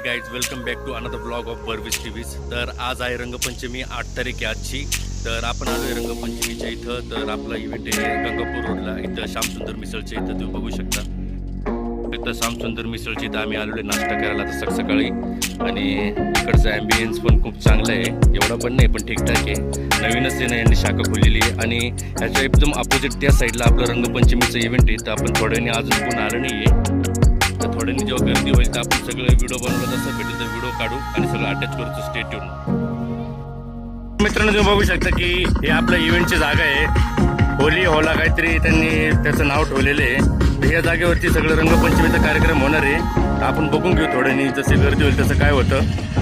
Guys, welcome back to another blog of बर्विस टीव्हीज. तर आज आहे रंगपंचमी, 8 तारीख आहे आजची. तर आपण आलो आहे रंगपंचमीच्या इथं. तर आपला इव्हेंट आहे गंगापूर रोडला, इथं श्यामसुंदर मिसळच्या इथं तुम्ही बघू शकता. इथं श्यामसुंदर मिसळच्या इथं आम्ही आलेलो आहे नाश्ता करायला तर सकाळी. आणि इकडचं ॲम्बियन्स पण खूप चांगलं आहे, एवढा पण नाही पण ठीकठाक आहे. नवीनच आहे ना, यांनी शाखा खोललेली आहे. आणि ह्याच्या एकदम अपोजिट त्या साईडला आपलं रंगपंचमीचं इव्हेंट आहे. तर आपण थोड्याने अजून कोण आलं नाही आहे. तर थोड्यांनी जेव्हा गर्दी होईल तर आपण सगळं व्हिडिओ बनवलं तसं भेटेल तर व्हिडिओ काढू आणि सगळं अटॅच करू. Stay tune. मित्रांनो, तुम्ही बघू शकता की हे आपलं इव्हेंटची जागा आहे. होली हॉला काहीतरी त्यांनी त्याचं नाव ठेवलेलं आहे. तर या जागेवरती सगळं रंगपंचमीचा कार्यक्रम होणार आहे. तर आपण बघून घेऊ थोड्यानी जशी गर्दी होईल तसं काय होतं.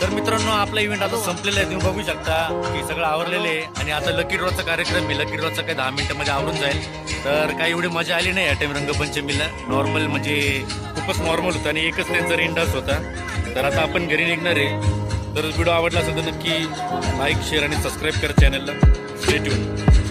तर मित्रांनो, आपला इव्हेंट आता संपलेला आहे. तुम्ही बघू शकता की सगळं आवरलेलं आहे. आणि आता लकी ड्रॉचा कार्यक्रम आहे. लकी ड्रॉचा काही 10 मिनिटांमध्ये आवरून जाईल. तर काही एवढी मजा आली नाही या टाइम रंगपंचमीला. नॉर्मल म्हणजे खूपच नॉर्मल होतं आणि एकच त्यांचा रिंडास होता. तर आता आपण घरी निघणार आहे. तर व्हिडिओ आवडला असेल तर नक्की लाईक, शेअर आणि सबस्क्राईब करा चॅनलला. Stay tune.